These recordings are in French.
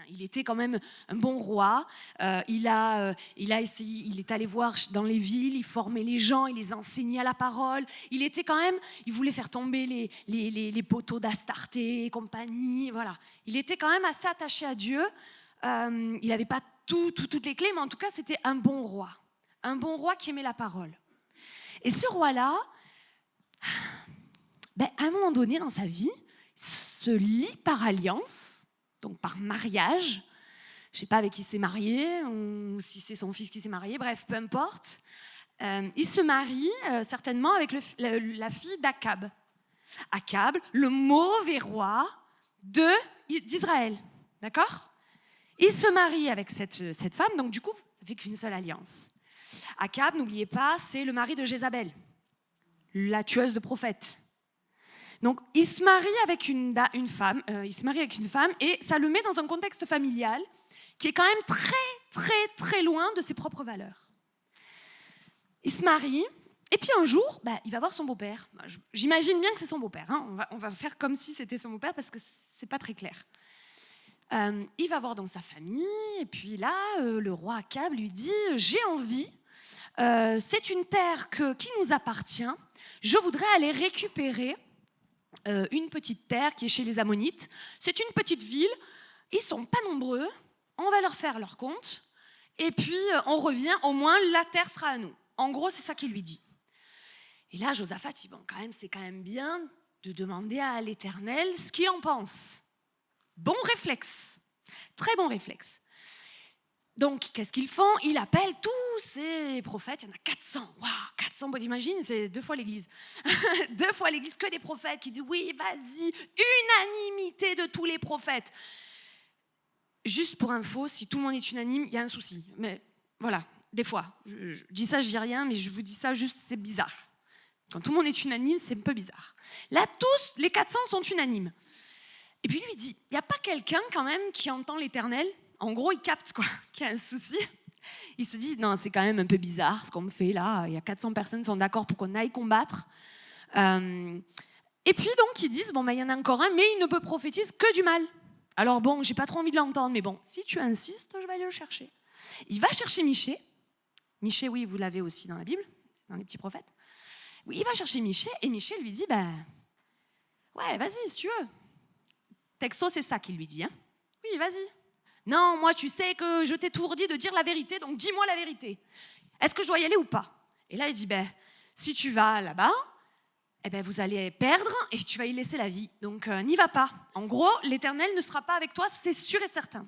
rien. Il était quand même un bon roi. Il essayé, il est allé voir dans les villes, il formait les gens, il les enseignait à la parole. Il voulait faire tomber les poteaux d'Astarté et compagnie. Voilà. Il était quand même assez attaché à Dieu. Il n'avait pas toutes les clés, mais en tout cas, c'était un bon roi. Un bon roi qui aimait la parole. Et ce roi-là, à un moment donné dans sa vie, se lie par alliance, donc par mariage. Je ne sais pas avec qui il s'est marié, ou si c'est son fils qui s'est marié, bref, peu importe. Il se marie certainement avec la fille d'Akab. Akab, le mauvais roi d'Israël. D'accord ? Il se marie avec cette femme, donc du coup, ça fait qu'une seule alliance. Akab, n'oubliez pas, c'est le mari de Jézabel, la tueuse de prophètes. Donc, il se marie avec une femme, et ça le met dans un contexte familial qui est quand même très, très, très loin de ses propres valeurs. Il se marie, et puis un jour, il va voir son beau-père. J'imagine bien que c'est son beau-père. Hein. On va faire comme si c'était son beau-père parce que c'est pas très clair. Il va voir donc sa famille, et puis là, le roi Akab lui dit « J'ai envie, c'est une terre qui nous appartient, je voudrais aller récupérer une petite terre qui est chez les Ammonites. C'est une petite ville, ils ne sont pas nombreux, on va leur faire leur compte, et puis on revient, au moins la terre sera à nous. » En gros, c'est ça qu'il lui dit. Et là, Josaphat dit « Bon, c'est quand même bien de demander à l'Éternel ce qu'il en pense. » Bon réflexe, très bon réflexe. Donc, qu'est-ce qu'ils font ? Ils appellent tous ces prophètes, il y en a 400. Waouh, 400, bon, t'imagines, c'est 2 fois l'église. 2 fois l'église, que des prophètes qui disent, oui, vas-y, unanimité de tous les prophètes. Juste pour info, si tout le monde est unanime, il y a un souci. Mais voilà, des fois, je dis ça, je dis rien, mais je vous dis ça juste, c'est bizarre. Quand tout le monde est unanime, c'est un peu bizarre. Là, tous, les 400 sont unanimes. Et puis lui, il dit, il n'y a pas quelqu'un quand même qui entend l'Éternel ? En gros, il capte qu'il y a un souci. Il se dit, non, c'est quand même un peu bizarre ce qu'on me fait là. Il y a 400 personnes qui sont d'accord pour qu'on aille combattre. Et puis donc, ils disent, il y en a encore un, mais il ne peut prophétiser que du mal. Alors bon, j'ai pas trop envie de l'entendre, mais bon, si tu insistes, je vais aller le chercher. Il va chercher Michée. Michée, oui, vous l'avez aussi dans la Bible, dans les petits prophètes. Oui, il va chercher Michée, et Michée lui dit, ouais, vas-y, si tu veux. Texto, c'est ça qu'il lui dit. Hein. Oui, vas-y. Non, moi, tu sais que je t'ai toujours dit de dire la vérité, donc dis-moi la vérité. Est-ce que je dois y aller ou pas ? Et là, il dit, si tu vas là-bas, vous allez perdre et tu vas y laisser la vie. Donc, n'y va pas. En gros, l'Éternel ne sera pas avec toi, c'est sûr et certain.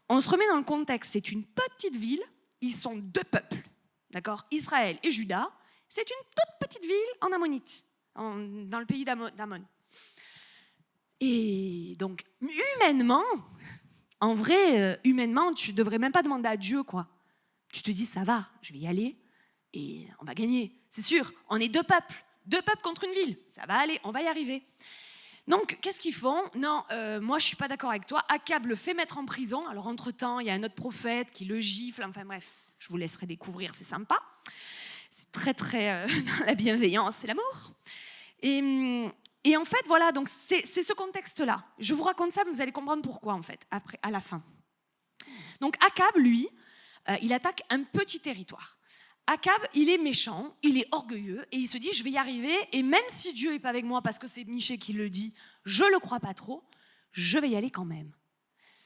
On se remet dans le contexte. C'est une petite ville. Ils sont 2 peuples. D'accord ? Israël et Juda. C'est une toute petite ville en Ammonite, dans le pays d'Ammon. Et donc, humainement, en vrai, humainement, tu ne devrais même pas demander à Dieu, quoi. Tu te dis, ça va, je vais y aller et on va gagner. C'est sûr, on est 2 peuples. 2 peuples contre une ville. Ça va aller, on va y arriver. Donc, qu'est-ce qu'ils font ? Non, moi, je ne suis pas d'accord avec toi. Akab le fait mettre en prison. Alors, entre-temps, il y a un autre prophète qui le gifle. Enfin, bref, je vous laisserai découvrir, c'est sympa. C'est très, très dans la bienveillance et l'amour. Et en fait, voilà, donc c'est ce contexte-là. Je vous raconte ça, mais vous allez comprendre pourquoi, en fait, après, à la fin. Donc, Akab, lui, il attaque un petit territoire. Akab, il est méchant, il est orgueilleux, et il se dit, je vais y arriver, et même si Dieu n'est pas avec moi, parce que c'est Michée qui le dit, je ne le crois pas trop, je vais y aller quand même.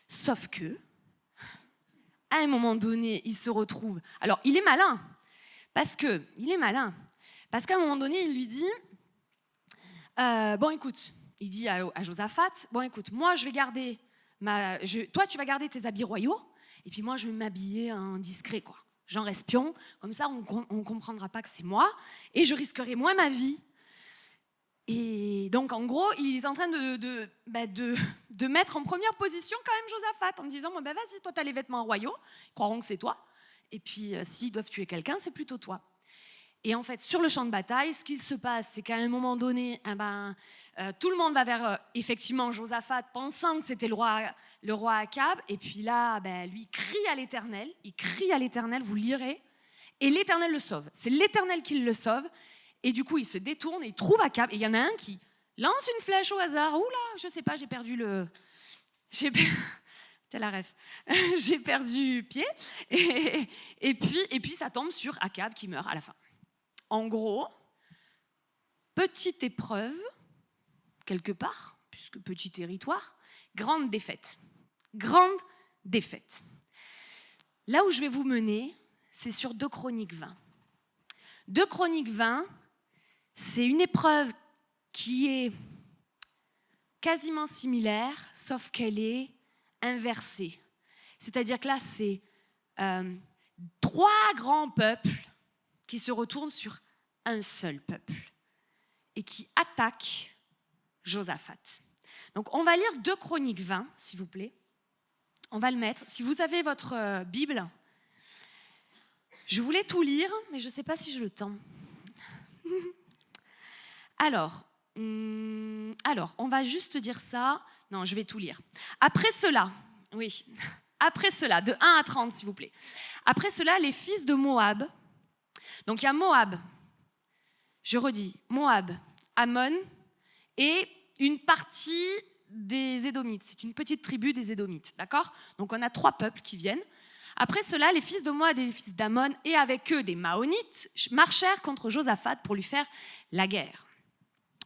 Sauf que, à un moment donné, il se retrouve... Alors, il est malin, parce qu'à un moment donné, il lui dit... écoute, il dit à Josaphat, écoute, moi je vais garder toi tu vas garder tes habits royaux, et puis moi je vais m'habiller en discret, quoi. Genre espion, comme ça on comprendra pas que c'est moi, et je risquerai moins ma vie. Et donc en gros, il est en train de mettre en première position quand même Josaphat, en disant, vas-y, toi t'as les vêtements royaux, ils croiront que c'est toi, et puis s'ils doivent tuer quelqu'un, c'est plutôt toi. Et en fait, sur le champ de bataille, ce qui se passe, c'est qu'à un moment donné, tout le monde va vers, effectivement, Josaphat, pensant que c'était le roi Akab. Et puis là, lui, il crie à l'Éternel, vous lirez. Et l'Éternel le sauve. C'est l'Éternel qui le sauve. Et du coup, il se détourne et il trouve Akab. Et il y en a un qui lance une flèche au hasard. Oula, je sais pas, j'ai perdu t'as la ref. J'ai perdu pied. Et puis, ça tombe sur Akab qui meurt à la fin. En gros, petite épreuve, quelque part, puisque petit territoire, grande défaite. Grande défaite. Là où je vais vous mener, c'est sur 2 Chroniques 20. 2 Chroniques 20, c'est une épreuve qui est quasiment similaire, sauf qu'elle est inversée. C'est-à-dire que là, c'est 3 grands peuples qui se retournent sur un seul peuple et qui attaquent Josaphat. Donc, on va lire 2 Chroniques 20, s'il vous plaît. On va le mettre. Si vous avez votre Bible, je voulais tout lire, mais je ne sais pas si j'ai le temps. Alors, on va juste dire ça. Non, je vais tout lire. Après cela, de 1 à 30, s'il vous plaît. Après cela, les fils de Moab. Donc, il y a Moab, je redis, Moab, Ammon et une partie des Édomites. C'est une petite tribu des Édomites, d'accord ? Donc, on a 3 peuples qui viennent. Après cela, les fils de Moab et les fils d'Ammon, et avec eux des Maonites, marchèrent contre Josaphat pour lui faire la guerre.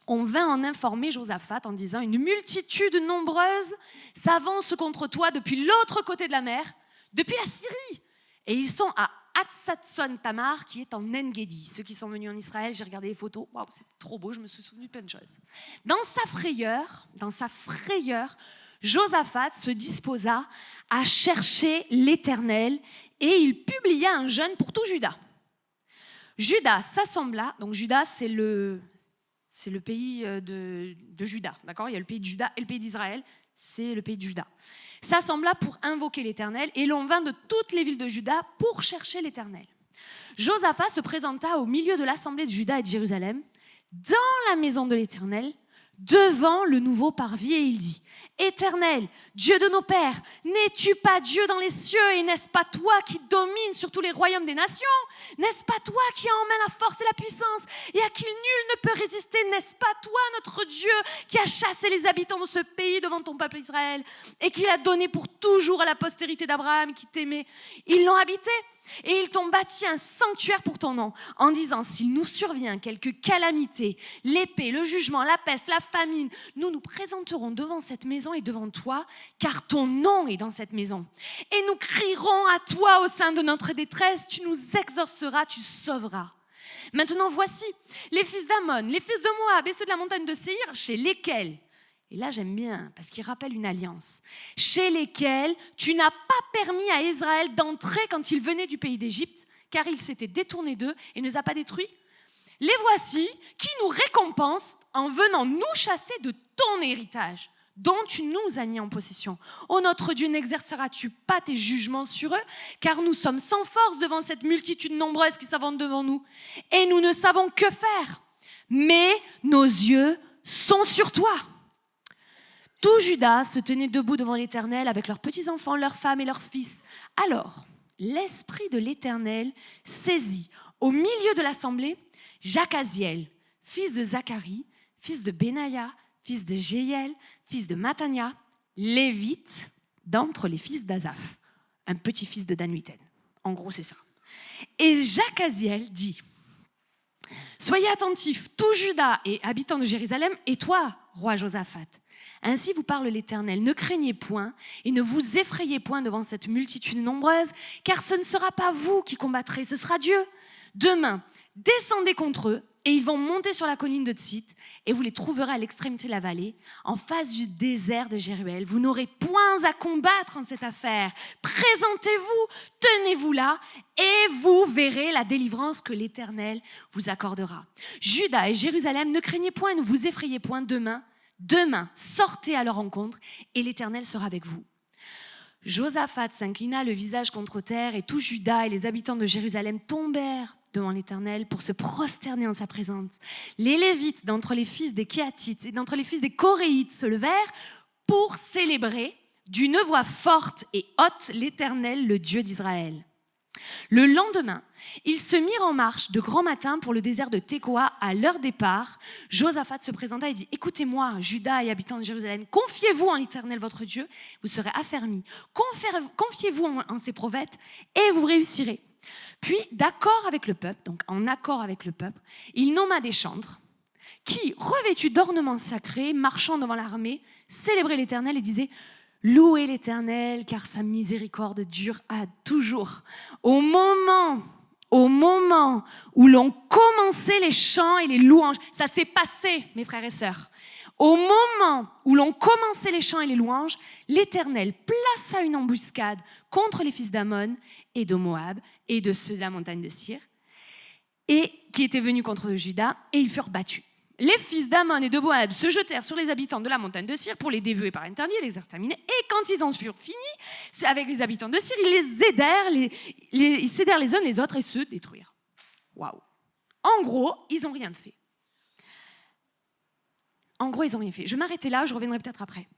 On vint en informer Josaphat en disant « Une multitude nombreuse s'avance contre toi depuis l'autre côté de la mer, depuis la Syrie. Et ils sont à Hatsatson Tamar, qui est en En-Gedi. » Ceux qui sont venus en Israël, j'ai regardé les photos. Waouh, c'est trop beau, je me suis souvenu de plein de choses. Dans sa frayeur, Josaphat se disposa à chercher l'Éternel et il publia un jeûne pour tout Juda. Juda s'assembla, donc Juda c'est le pays de Juda, d'accord ? Il y a le pays de Juda et le pays d'Israël, c'est le pays de Juda. S'assembla pour invoquer l'Éternel et l'on vint de toutes les villes de Juda pour chercher l'Éternel. Josaphat se présenta au milieu de l'assemblée de Juda et de Jérusalem, dans la maison de l'Éternel, devant le nouveau parvis, et il dit « Éternel, Dieu de nos pères, n'es-tu pas Dieu dans les cieux et n'est-ce pas toi qui domines sur tous les royaumes des nations ? N'est-ce pas toi qui as en main la force et la puissance et à qui nul ne peut résister ? N'est-ce pas toi, notre Dieu, qui a chassé les habitants de ce pays devant ton peuple Israël et qui l'a donné pour toujours à la postérité d'Abraham qui t'aimait ? Ils l'ont habité et ils t'ont bâti un sanctuaire pour ton nom en disant « S'il nous survient quelque calamité, l'épée, le jugement, la peste, la famine, nous nous présenterons devant cette maison et devant toi, car ton nom est dans cette maison. Et nous crierons à toi au sein de notre détresse, tu nous exauceras, tu sauveras. Maintenant voici les fils d'Ammon, les fils de Moab et ceux de la montagne de Séhir, chez lesquels... » Et là, j'aime bien, parce qu'il rappelle une alliance. « Chez lesquels tu n'as pas permis à Israël d'entrer quand il venait du pays d'Égypte, car il s'était détourné d'eux et ne les a pas détruits. Les voici qui nous récompensent en venant nous chasser de ton héritage, dont tu nous as mis en possession. Ô notre Dieu, n'exerceras-tu pas tes jugements sur eux, car nous sommes sans force devant cette multitude nombreuse qui s'avance devant nous, et nous ne savons que faire. Mais nos yeux sont sur toi. » Tout Juda se tenait debout devant l'Éternel avec leurs petits-enfants, leurs femmes et leurs fils. Alors, l'Esprit de l'Éternel saisit au milieu de l'assemblée Jacaziel, fils de Zacharie, fils de Benaïa, fils de Jéhiel, fils de Matania, lévite d'entre les fils d'Asaph, un petit-fils de Danuïten. En gros, c'est ça. Et Jacaziel dit « Soyez attentifs, tout Juda et habitants de Jérusalem, et toi, roi Josaphat. Ainsi vous parle l'Éternel, ne craignez point et ne vous effrayez point devant cette multitude nombreuse, car ce ne sera pas vous qui combattrez, ce sera Dieu. Demain, descendez contre eux et ils vont monter sur la colline de Tsit et vous les trouverez à l'extrémité de la vallée, en face du désert de Jéruel. Vous n'aurez point à combattre en cette affaire. Présentez-vous, tenez-vous là et vous verrez la délivrance que l'Éternel vous accordera. Juda et Jérusalem, ne craignez point et ne vous effrayez point Demain, sortez à leur rencontre et l'Éternel sera avec vous. » Josaphat s'inclina le visage contre terre et tout Juda et les habitants de Jérusalem tombèrent devant l'Éternel pour se prosterner en sa présence. Les Lévites d'entre les fils des Kéhatites et d'entre les fils des Coréites se levèrent pour célébrer d'une voix forte et haute l'Éternel, le Dieu d'Israël. Le lendemain, ils se mirent en marche de grand matin pour le désert de Tekoa. À leur départ, Josaphat se présenta et dit « Écoutez-moi, Juda et habitants de Jérusalem, confiez-vous en l'Éternel votre Dieu, vous serez affermis. Confiez-vous en ses prophètes et vous réussirez. » Puis, d'accord avec le peuple, donc en accord avec le peuple, il nomma des chantres qui, revêtus d'ornements sacrés, marchant devant l'armée, célébraient l'Éternel et disaient « Louez l'Éternel, car sa miséricorde dure à toujours. » Au moment où l'on commençait les chants et les louanges, ça s'est passé, mes frères et sœurs. Au moment où l'on commençait les chants et les louanges, l'Éternel plaça une embuscade contre les fils d'Ammon et de Moab et de ceux de la montagne de Sir, et qui étaient venus contre Juda, et ils furent battus. Les fils d'Ammon et de Moab se jetèrent sur les habitants de la montagne de Sir pour les dévouer par interdit et les exterminer. Et quand ils en furent finis avec les habitants de Sir, ils les aidèrent, ils s'aidèrent les uns les autres et se détruirent. Waouh! En gros, ils n'ont rien fait. Je vais m'arrêter là, je reviendrai peut-être après.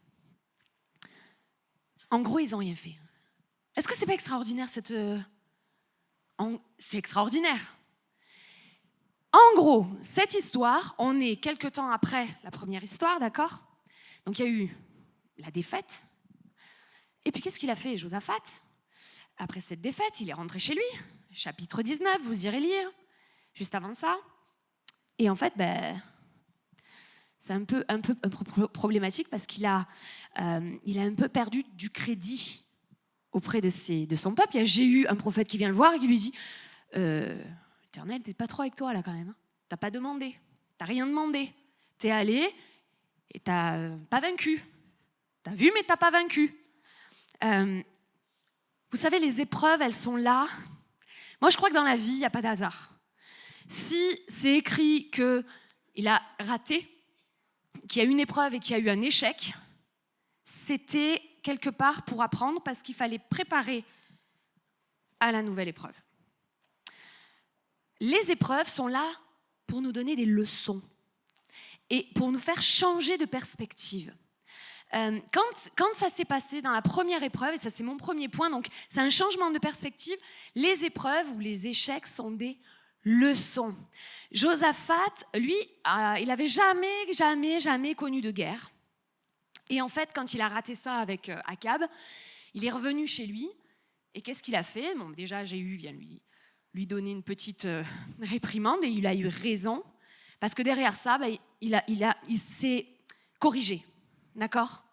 En gros, ils n'ont rien fait. Est-ce que c'est pas extraordinaire C'est extraordinaire. En gros, cette histoire, on est quelque temps après la première histoire, d'accord ? Donc il y a eu la défaite. Et puis qu'est-ce qu'il a fait, Josaphat ? Après cette défaite, il est rentré chez lui. Chapitre 19, vous irez lire. Juste avant ça. Et en fait, c'est un peu problématique parce qu'il a un peu perdu du crédit auprès de son peuple. Il y a Jéhu, un prophète, qui vient le voir et qui lui dit Éternel, t'es pas trop avec toi là quand même. Hein. T'as pas demandé, t'as rien demandé. T'es allé et t'as pas vaincu. T'as vu mais t'as pas vaincu. Vous savez, les épreuves, elles sont là. Moi, je crois que dans la vie, il n'y a pas d'hasard. Si c'est écrit qu'il a raté, qu'il y a une épreuve et qu'il y a eu un échec, c'était quelque part pour apprendre parce qu'il fallait préparer à la nouvelle épreuve. Les épreuves sont là pour nous donner des leçons et pour nous faire changer de perspective. Quand ça s'est passé dans la première épreuve, et ça c'est mon premier point, donc c'est un changement de perspective, les épreuves ou les échecs sont des leçons. Josaphat, lui, il n'avait jamais connu de guerre. Et en fait, quand il a raté ça avec Akab, il est revenu chez lui. Et qu'est-ce qu'il a fait ? Bon, déjà, Jéhu vient lui donner une petite réprimande et il a eu raison. Parce que derrière ça, il s'est corrigé. D'accord ?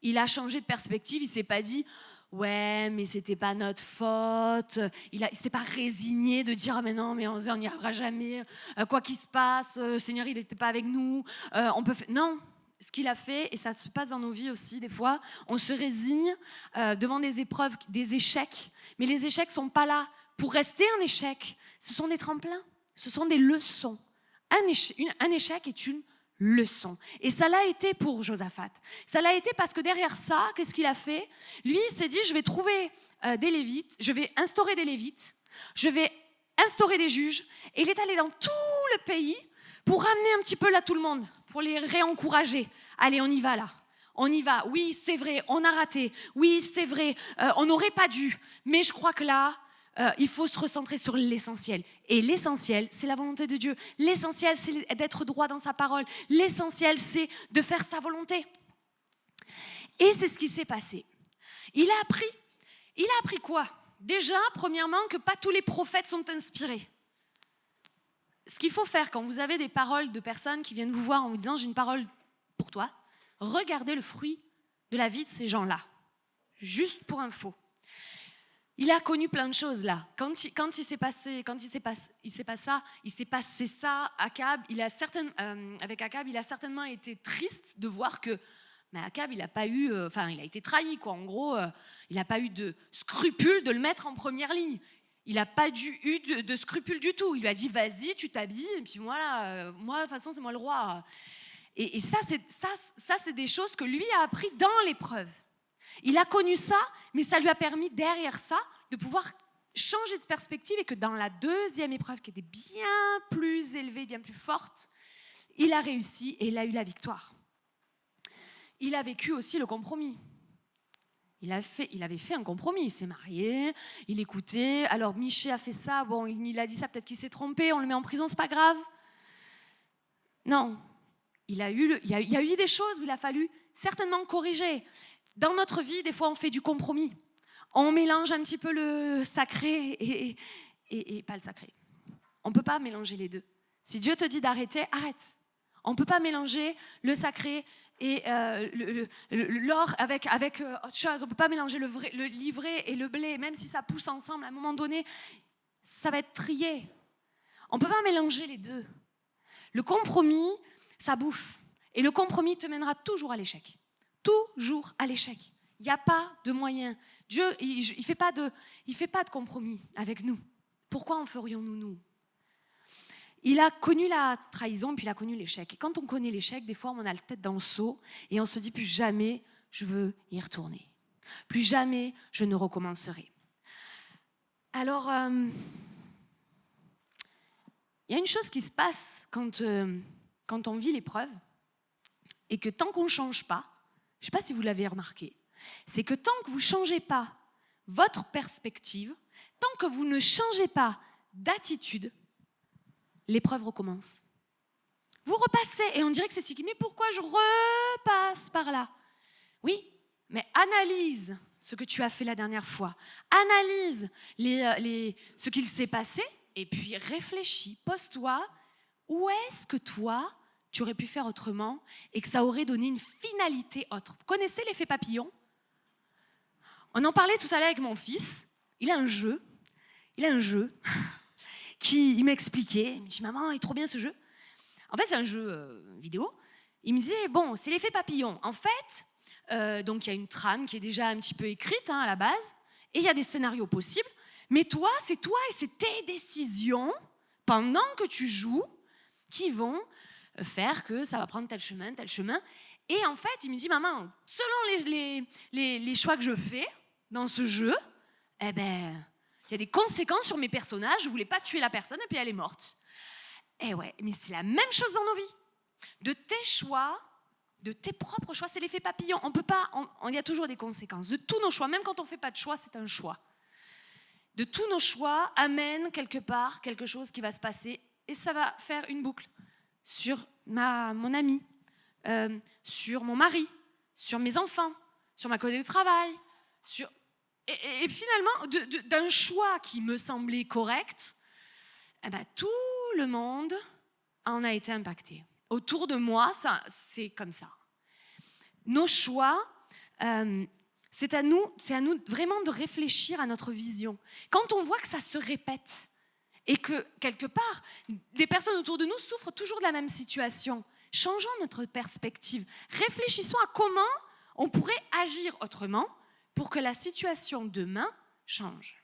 Il a changé de perspective. Il ne s'est pas dit « Ouais, mais c'était pas notre faute. » Il ne s'est pas résigné de dire « Ah mais non, mais on n'y arrivera jamais. Quoi qu'il se passe, Seigneur, il n'était pas avec nous. On peut faire... » Non. Ce qu'il a fait, et ça se passe dans nos vies aussi des fois, on se résigne devant des épreuves, des échecs. Mais les échecs ne sont pas là pour rester un échec. Ce sont des tremplins, ce sont des leçons. Un échec est une leçon. Et ça l'a été pour Josaphat. Ça l'a été parce que derrière ça, qu'est-ce qu'il a fait ? Lui, il s'est dit, je vais trouver des Lévites, je vais instaurer des Lévites, je vais instaurer des juges. Et il est allé dans tout le pays pour ramener un petit peu là tout le monde, pour les réencourager. Allez, on y va là. On y va. Oui, c'est vrai, on a raté. Oui, c'est vrai, on n'aurait pas dû. Mais je crois que là, il faut se recentrer sur l'essentiel. Et l'essentiel, c'est la volonté de Dieu. L'essentiel, c'est d'être droit dans sa parole. L'essentiel, c'est de faire sa volonté. Et c'est ce qui s'est passé. Il a appris quoi ? Déjà, premièrement, que pas tous les prophètes sont inspirés. Ce qu'il faut faire quand vous avez des paroles de personnes qui viennent vous voir en vous disant « j'ai une parole pour toi », regardez le fruit de la vie de ces gens-là. Juste pour info. Il a connu plein de choses là. Quand il s'est passé ça, avec Akab, il a certainement été triste de voir que Akab, il a été trahi quoi. En gros, il n'a pas eu de scrupule de le mettre en première ligne. Il n'a pas eu de scrupule du tout. Il lui a dit vas-y, tu t'habilles et puis moi de toute façon c'est moi le roi. Et ça c'est des choses que lui a appris dans l'épreuve. Il a connu ça, mais ça lui a permis derrière ça de pouvoir changer de perspective et que dans la deuxième épreuve qui était bien plus élevée, bien plus forte, il a réussi et il a eu la victoire. Il a vécu aussi le compromis. Il avait fait un compromis, il s'est marié, il écoutait. Alors Miché a fait ça, bon, il a dit ça, peut-être qu'il s'est trompé, on le met en prison, c'est pas grave. Non, il y a eu des choses où il a fallu certainement corriger. Dans notre vie, des fois, on fait du compromis. On mélange un petit peu le sacré et pas le sacré. On ne peut pas mélanger les deux. Si Dieu te dit d'arrêter, arrête. On ne peut pas mélanger le sacré et l'or avec autre chose. On ne peut pas mélanger l'ivraie et le blé, même si ça pousse ensemble. À un moment donné, ça va être trié. On ne peut pas mélanger les deux. Le compromis, ça bouffe. Et le compromis te mènera toujours à l'échec. Toujours à l'échec. Il n'y a pas de moyen. Dieu, il ne fait pas de compromis avec nous. Pourquoi en ferions-nous, nous ? Il a connu la trahison, puis il a connu l'échec. Et quand on connaît l'échec, des fois, on a la tête dans le seau et on se dit, plus jamais je veux y retourner. Plus jamais je ne recommencerai. Alors, il y a une chose qui se passe quand on vit l'épreuve et que tant qu'on ne change pas, je ne sais pas si vous l'avez remarqué, c'est que tant que vous ne changez pas votre perspective, tant que vous ne changez pas d'attitude, l'épreuve recommence. Vous repassez et on dirait que c'est cyclique. Mais pourquoi je repasse par là ? Oui, mais analyse ce que tu as fait la dernière fois. Analyse ce qu'il s'est passé et puis réfléchis. Pose-toi, où est-ce que toi, tu aurais pu faire autrement et que ça aurait donné une finalité autre. Vous connaissez l'effet papillon ? On en parlait tout à l'heure avec mon fils. Il a un jeu. Il m'expliquait, il me dit, maman, il est trop bien ce jeu. En fait, c'est un jeu vidéo. Il me disait, bon, c'est l'effet papillon. En fait, donc il y a une trame qui est déjà un petit peu écrite à la base, et il y a des scénarios possibles, mais toi et c'est tes décisions, pendant que tu joues, qui vont faire que ça va prendre tel chemin. Et en fait, il me dit, maman, selon les choix que je fais dans ce jeu, eh ben... il y a des conséquences sur mes personnages. Je ne voulais pas tuer la personne et puis elle est morte. Eh ouais, mais c'est la même chose dans nos vies. De tes choix, de tes propres choix, c'est l'effet papillon. On peut pas, il y a toujours des conséquences. De tous nos choix, même quand on ne fait pas de choix, c'est un choix. De tous nos choix amène quelque part quelque chose qui va se passer et ça va faire une boucle sur mon ami, sur mon mari, sur mes enfants, sur ma collègue de travail, sur... Et finalement, d'un choix qui me semblait correct, tout le monde en a été impacté. Autour de moi, c'est comme ça. Nos choix, c'est à nous vraiment de réfléchir à notre vision. Quand on voit que ça se répète et que, quelque part, les personnes autour de nous souffrent toujours de la même situation, changeons notre perspective. Réfléchissons à comment on pourrait agir autrement pour que la situation demain change.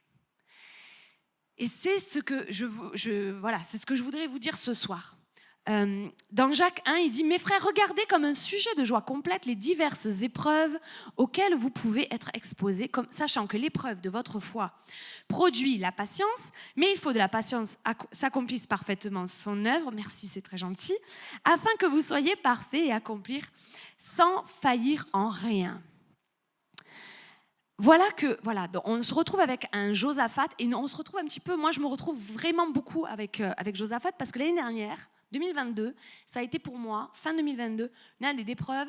Et c'est ce que c'est ce que je voudrais vous dire ce soir. Dans Jacques 1, il dit « Mes frères, regardez comme un sujet de joie complète les diverses épreuves auxquelles vous pouvez être exposés, sachant que l'épreuve de votre foi produit la patience, mais il faut de la patience s'accomplisse parfaitement son œuvre, merci, c'est très gentil, afin que vous soyez parfaits et accomplir sans faillir en rien. » Voilà, on se retrouve avec un Josaphat et on se retrouve un petit peu, moi je me retrouve vraiment beaucoup avec Josaphat parce que l'année dernière, 2022, ça a été pour moi, fin 2022, l'une des épreuves,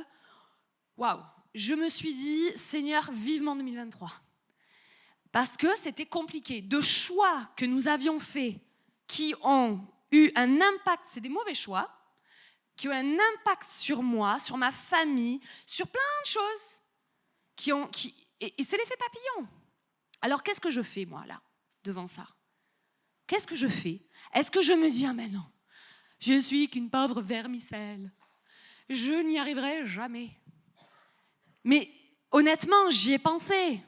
waouh, je me suis dit, Seigneur, vivement 2023. Parce que c'était compliqué. De choix que nous avions faits qui ont eu un impact, c'est des mauvais choix, qui ont un impact sur moi, sur ma famille, sur plein de choses et c'est l'effet papillon. Alors, qu'est-ce que je fais, moi, là, devant ça ? Qu'est-ce que je fais ? Est-ce que je me dis, ah mais non, je suis qu'une pauvre vermicelle, je n'y arriverai jamais. Mais honnêtement, j'y ai pensé.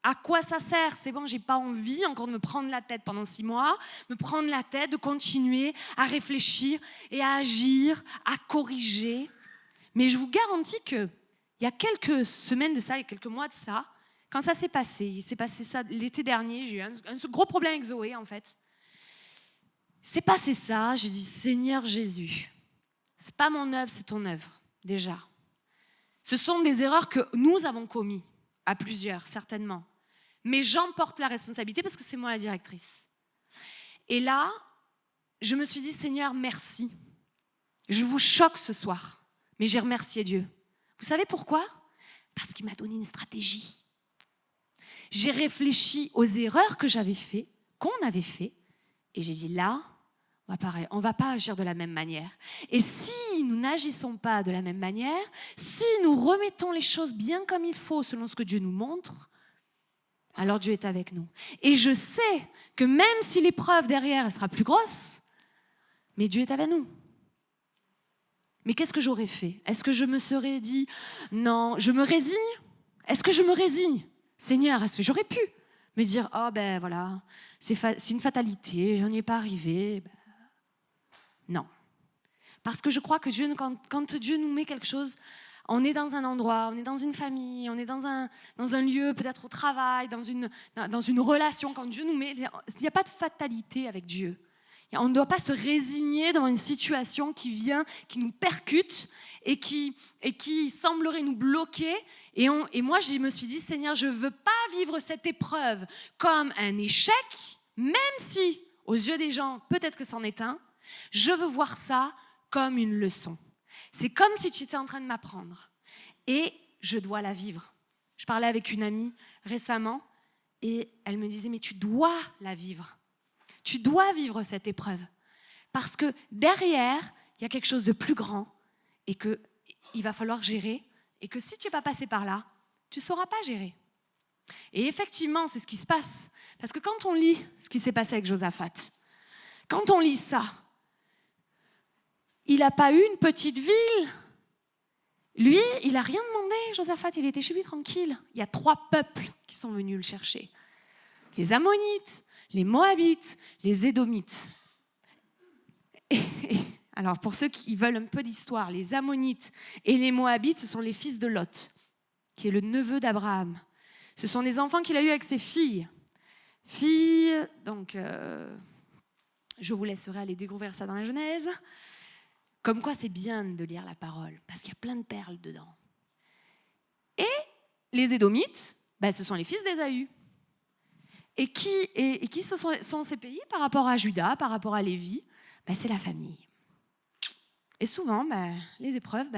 À quoi ça sert ? C'est bon, j'ai pas envie encore de me prendre la tête pendant 6 mois, me prendre la tête, de continuer à réfléchir et à agir, à corriger. Mais je vous garantis que il y a quelques semaines de ça, il y a quelques mois de ça, quand ça s'est passé, il s'est passé ça l'été dernier, j'ai eu un gros problème avec Zoé en fait. C'est passé ça, j'ai dit Seigneur Jésus, c'est pas mon œuvre, c'est ton œuvre, déjà. Ce sont des erreurs que nous avons commises à plusieurs, certainement. Mais j'en porte la responsabilité parce que c'est moi la directrice. Et là, je me suis dit, Seigneur, merci. Je vous choque ce soir, mais j'ai remercié Dieu. Vous savez pourquoi ? Parce qu'il m'a donné une stratégie. J'ai réfléchi aux erreurs que j'avais faites, qu'on avait fait, et j'ai dit là, on ne va pas agir de la même manière. Et si nous n'agissons pas de la même manière, si nous remettons les choses bien comme il faut, selon ce que Dieu nous montre, alors Dieu est avec nous. Et je sais que même si l'épreuve derrière elle sera plus grosse, mais Dieu est avec nous. Mais qu'est-ce que j'aurais fait ? Est-ce que je me serais dit, non, je me résigne ? Est-ce que je me résigne ? Seigneur, est-ce que j'aurais pu me dire, oh ben voilà, c'est une fatalité, je n'y ai pas arrivé. Ben, non. Parce que je crois que Dieu, quand Dieu nous met quelque chose, on est dans un endroit, on est dans une famille, on est dans un lieu, peut-être au travail, dans une relation. Quand Dieu nous met, il n'y a pas de fatalité avec Dieu. On ne doit pas se résigner devant une situation qui vient, qui nous percute et qui semblerait nous bloquer. Et moi, je me suis dit, Seigneur, je ne veux pas vivre cette épreuve comme un échec, même si, aux yeux des gens, peut-être que c'en est un. Je veux voir ça comme une leçon. C'est comme si tu étais en train de m'apprendre. Et je dois la vivre. Je parlais avec une amie récemment et elle me disait, mais tu dois la vivre. Tu dois vivre cette épreuve. Parce que derrière, il y a quelque chose de plus grand et qu'il va falloir gérer. Et que si tu n'es pas passé par là, tu ne sauras pas gérer. Et effectivement, c'est ce qui se passe. Parce que quand on lit ce qui s'est passé avec Josaphat, quand on lit ça, il n'a pas eu une petite ville. Lui, il n'a rien demandé, Josaphat, il était chez lui tranquille. Il y a 3 peuples qui sont venus le chercher. Les Ammonites, les Moabites, les Édomites. Alors, pour ceux qui veulent un peu d'histoire, les Ammonites et les Moabites, ce sont les fils de Lot, qui est le neveu d'Abraham. Ce sont des enfants qu'il a eus avec ses filles. Donc, je vous laisserai aller découvrir ça dans la Genèse. Comme quoi, c'est bien de lire la parole, parce qu'il y a plein de perles dedans. Et les Édomites, ce sont les fils d'Ésaü. Et qui sont ces pays par rapport à Juda, par rapport à Lévi ? C'est la famille. Et souvent, les épreuves,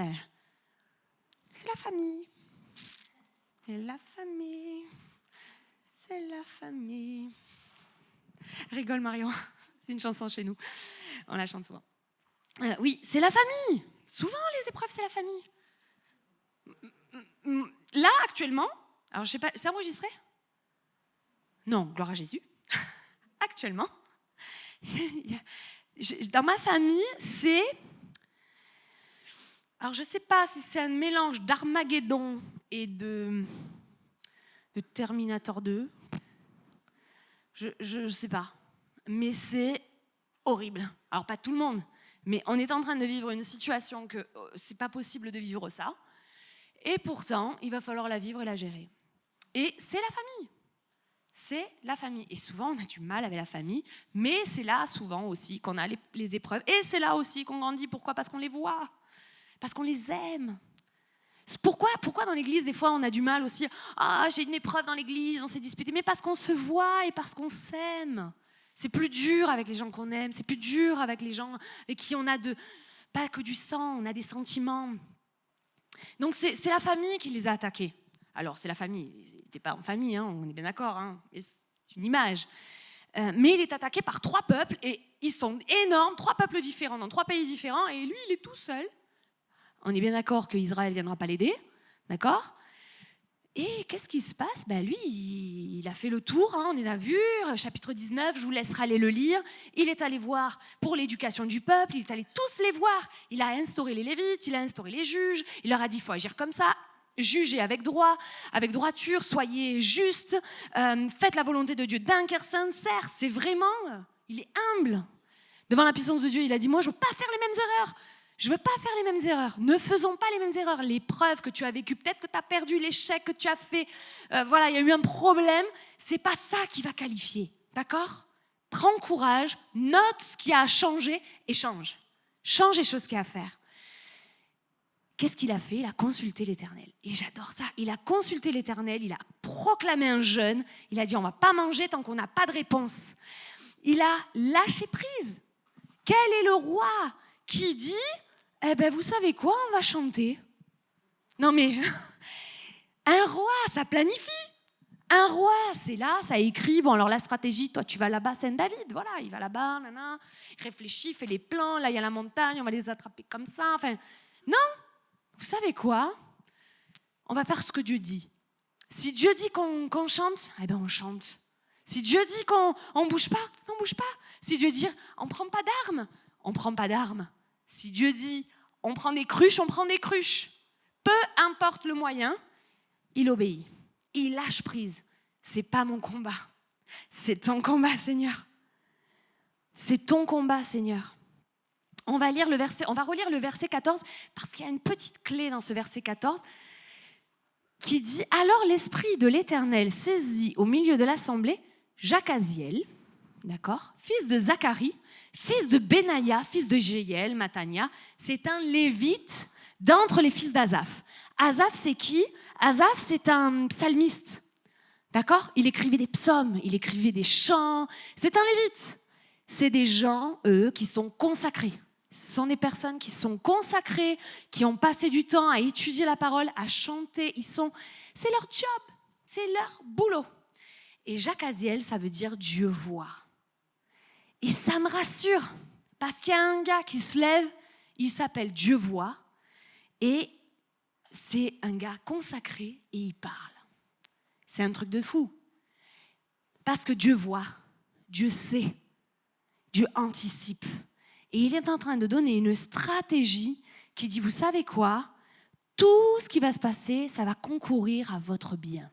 c'est la famille. Et la famille, c'est la famille. Rigole Marion, c'est une chanson chez nous. On la chante souvent. Oui, c'est la famille. Souvent, les épreuves, c'est la famille. Là, actuellement, alors je sais pas, c'est enregistré ? Non, gloire à Jésus. Actuellement, dans ma famille, c'est... Alors, je ne sais pas si c'est un mélange d'Armageddon et de Terminator 2. Je ne sais pas. Mais c'est horrible. Alors, pas tout le monde, mais on est en train de vivre une situation que ce n'est pas possible de vivre ça. Et pourtant, il va falloir la vivre et la gérer. Et c'est la famille. C'est la famille. Et souvent, on a du mal avec la famille, mais c'est là souvent aussi qu'on a les épreuves. Et c'est là aussi qu'on grandit. Pourquoi ? Parce qu'on les voit. Parce qu'on les aime. Pourquoi dans l'église, des fois, on a du mal aussi ? Ah, j'ai une épreuve dans l'église, on s'est disputé. Mais parce qu'on se voit et parce qu'on s'aime. C'est plus dur avec les gens qu'on aime. C'est plus dur avec les gens avec qui on a pas que du sang, on a des sentiments. Donc, c'est la famille qui les a attaqués. Alors, c'est la famille. Ils n'étaient pas en famille, on est bien d'accord. C'est une image. Mais il est attaqué par 3 peuples et ils sont énormes, 3 peuples différents dans 3 pays différents et lui, il est tout seul. On est bien d'accord qu'Israël ne viendra pas l'aider, d'accord ? Et qu'est-ce qui se passe ? Lui, il a fait le tour, on a vu, chapitre 19, je vous laisserai aller le lire. Il est allé voir pour l'éducation du peuple, il est allé tous les voir. Il a instauré les Lévites, il a instauré les juges, il leur a dit, il faut agir comme ça. Jugez avec droit, avec droiture, soyez justes, faites la volonté de Dieu d'un cœur sincère. C'est vraiment, il est humble. Devant la puissance de Dieu, il a dit, moi, je ne veux pas faire les mêmes erreurs. Je ne veux pas faire les mêmes erreurs. Ne faisons pas les mêmes erreurs. L'épreuve que tu as vécue, peut-être que tu as perdu, l'échec que tu as fait, il y a eu un problème. Ce n'est pas ça qui va qualifier, d'accord ? Prends courage, note ce qui a changé et change. Change les choses qu'il y a à faire. qu'est-ce qu'il a fait? Il a consulté l'Éternel. Et j'adore ça. Il a consulté l'Éternel, il a proclamé un jeûne. Il a dit, on ne va pas manger tant qu'on n'a pas de réponse. Il a lâché prise. Quel est le roi qui dit, eh bien, vous savez quoi, on va chanter? Non mais, un roi, ça planifie. Un roi, c'est là, ça écrit, bon alors la stratégie, toi tu vas là-bas, Saint-David, voilà, il va là-bas, il réfléchit, fait les plans, là il y a la montagne, on va les attraper comme ça, enfin, non, vous savez quoi? On va faire ce que Dieu dit. Si Dieu dit qu'on chante, eh bien on chante. Si Dieu dit qu'on ne bouge pas, on ne bouge pas. Si Dieu dit on ne prend pas d'armes, on ne prend pas d'armes. Si Dieu dit on prend des cruches, on prend des cruches. Peu importe le moyen, il obéit. Il lâche prise. C'est pas mon combat. C'est ton combat, Seigneur. C'est ton combat, Seigneur. On va relire le verset 14 parce qu'il y a une petite clé dans ce verset 14 qui dit « Alors l'Esprit de l'Éternel saisit au milieu de l'assemblée Jacaziel, d'accord, fils de Zacharie, fils de Benaïa, fils de Jéhiel, Matania. C'est un lévite d'entre les fils d'Azaph. Azaph, c'est qui? Azaph, c'est un psalmiste. D'accord? Il écrivait des psaumes, il écrivait des chants. C'est un lévite. C'est des gens, eux, qui sont consacrés. Ce sont des personnes qui sont consacrées, qui ont passé du temps à étudier la parole, à chanter. C'est leur job, c'est leur boulot. Et Jacaziel, ça veut dire Dieu voit. Et ça me rassure, parce qu'il y a un gars qui se lève, il s'appelle Dieu voit, et c'est un gars consacré et il parle. C'est un truc de fou. Parce que Dieu voit, Dieu sait, Dieu anticipe. Et il est en train de donner une stratégie qui dit, vous savez quoi? Tout ce qui va se passer, ça va concourir à votre bien.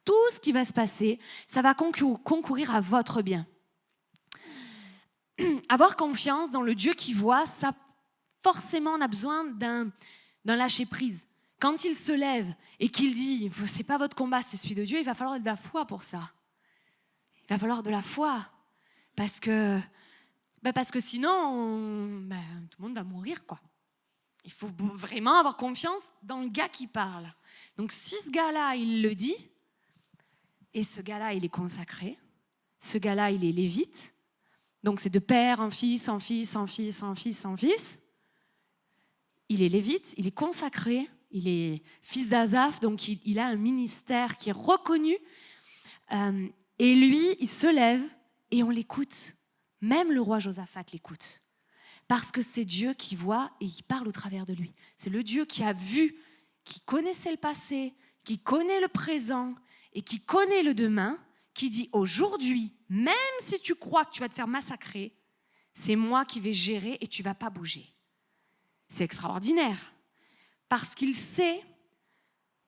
Tout ce qui va se passer, ça va concourir à votre bien. Avoir confiance dans le Dieu qui voit, ça, forcément, on a besoin d'un lâcher-prise. Quand il se lève et qu'il dit « c'est pas votre combat, c'est celui de Dieu », il va falloir de la foi pour ça. Il va falloir de la foi. Parce que sinon, tout le monde va mourir, quoi. Il faut vraiment avoir confiance dans le gars qui parle. Donc si ce gars-là, il le dit, et ce gars-là, il est consacré, ce gars-là, il est lévite, donc c'est de père en fils, en fils, en fils, en fils, en fils. Il est lévite, il est consacré, il est fils d'Azaph, donc il a un ministère qui est reconnu. Et lui, il se lève et on l'écoute. Même le roi Josaphat l'écoute. Parce que c'est Dieu qui voit et qui parle au travers de lui. C'est le Dieu qui a vu, qui connaissait le passé, qui connaît le présent et qui connaît le demain, qui dit aujourd'hui, même si tu crois que tu vas te faire massacrer, c'est moi qui vais gérer et tu ne vas pas bouger. C'est extraordinaire. Parce qu'il sait,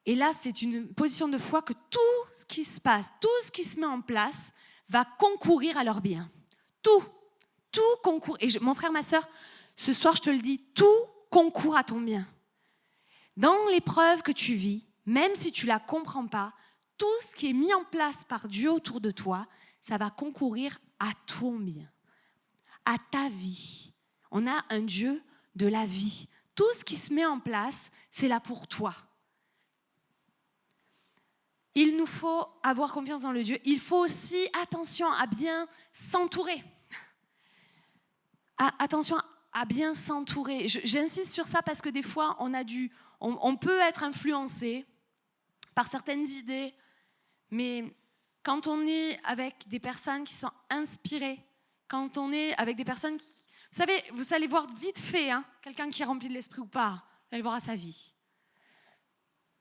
et là c'est une position de foi, que tout ce qui se passe, tout ce qui se met en place va concourir à leur bien. Tout concourt. Et mon frère, ma sœur, ce soir je te le dis, tout concourt à ton bien. Dans l'épreuve que tu vis, même si tu ne la comprends pas, tout ce qui est mis en place par Dieu autour de toi, ça va concourir à ton bien, à ta vie. On a un Dieu de la vie. Tout ce qui se met en place, c'est là pour toi. Il nous faut avoir confiance dans le Dieu. Il faut aussi, attention à bien s'entourer. Attention à bien s'entourer. J'insiste sur ça parce que des fois, on peut être influencé par certaines idées, mais quand on est avec des personnes qui sont inspirées, quand on est avec des personnes qui... Vous allez voir vite fait, quelqu'un qui est rempli de l'esprit ou pas, vous allez voir à sa vie.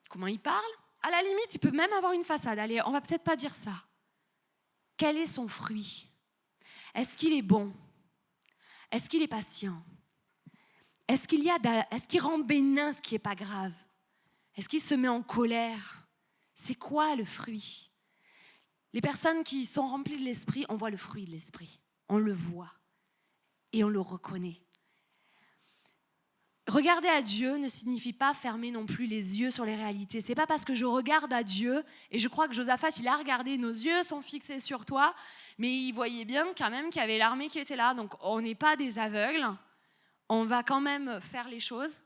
Comment il parle? À la limite, il peut même avoir une façade. Allez, on va peut-être pas dire ça. Quel est son fruit? Est-ce qu'il est bon? Est-ce qu'il est patient? Est-ce qu'il rend bénin ce qui n'est pas grave? Est-ce qu'il se met en colère? C'est quoi le fruit? Les personnes qui sont remplies de l'esprit, on voit le fruit de l'esprit. On le voit et on le reconnaît. Regarder à Dieu ne signifie pas fermer non plus les yeux sur les réalités. C'est pas parce que je regarde à Dieu, et je crois que Josaphat, il a regardé, nos yeux sont fixés sur toi, mais il voyait bien quand même qu'il y avait l'armée qui était là. Donc on n'est pas des aveugles, on va quand même faire les choses.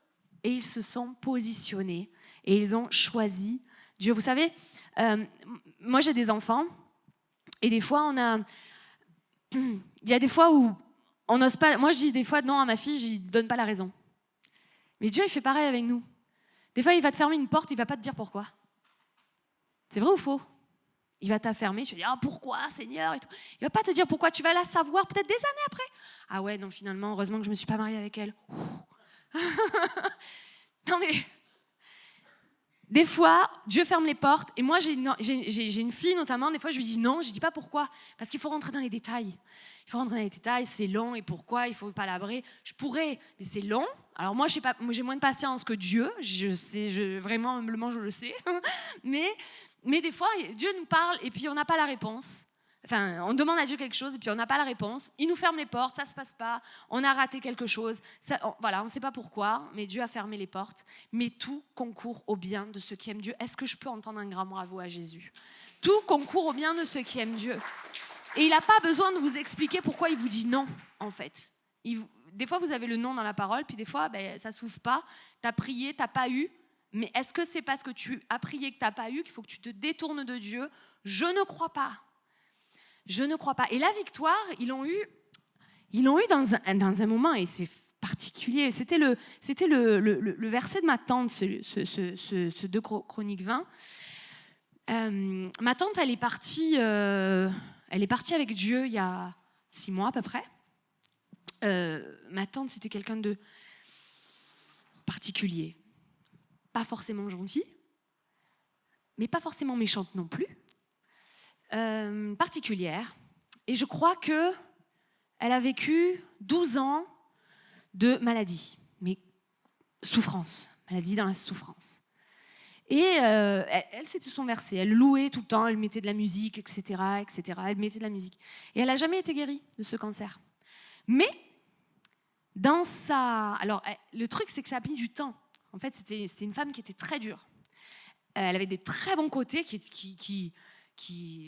et ils se sont positionnés et ils ont choisi Dieu. Vous savez, moi j'ai des enfants et des fois il y a des fois où on n'ose pas. Moi je dis des fois non à ma fille, je lui donne pas la raison. Mais Dieu il fait pareil avec nous. Des fois il va te fermer une porte, il va pas te dire pourquoi. C'est vrai ou faux? Il va t'affermer, tu vas dire pourquoi Seigneur et tout. Il va pas te dire pourquoi, tu vas la savoir peut-être des années après. Ah ouais, non finalement, heureusement que je me suis pas mariée avec elle. Non mais, des fois, Dieu ferme les portes et moi j'ai une fille notamment, des fois je lui dis non, je dis pas pourquoi, parce qu'il faut rentrer dans les détails. Il faut rentrer dans les détails, c'est long et pourquoi, il faut palabrer. Je pourrais, mais c'est long. Alors moi, je sais pas, moi j'ai moins de patience que Dieu, vraiment humblement je le sais, mais des fois, Dieu nous parle et puis on n'a pas la réponse. Enfin, on demande à Dieu quelque chose et puis on n'a pas la réponse. Il nous ferme les portes, ça ne se passe pas. On a raté quelque chose. Voilà, on ne sait pas pourquoi, mais Dieu a fermé les portes. Mais tout concourt au bien de ceux qui aiment Dieu. Est-ce que je peux entendre un grand bravo à Jésus? Tout concourt au bien de ceux qui aiment Dieu. Et il n'a pas besoin de vous expliquer pourquoi il vous dit non, en fait. Des fois, vous avez le non dans la parole, puis des fois, ça ne s'ouvre pas. Tu as prié, tu n'as pas eu. Mais est-ce que c'est parce que tu as prié que tu n'as pas eu qu'il faut que tu te détournes de Dieu? Je ne crois pas. Je ne crois pas. Et la victoire, ils l'ont eu dans un moment, et c'est particulier. C'était le verset de ma tante, ce 2 Chroniques 20. Ma tante, elle est partie avec Dieu il y a 6 mois à peu près. Ma tante, c'était quelqu'un de particulier. Pas forcément gentille, mais pas forcément méchante non plus. Particulière. Et je crois qu'elle a vécu 12 ans de maladie, mais souffrance, maladie dans la souffrance. Et elle, c'était son verset. Elle louait tout le temps, elle mettait de la musique, etc. Elle mettait de la musique. Et elle n'a jamais été guérie de ce cancer. Mais, alors, le truc, c'est que ça a mis du temps. En fait, c'était une femme qui était très dure. Elle avait des très bons côtés qui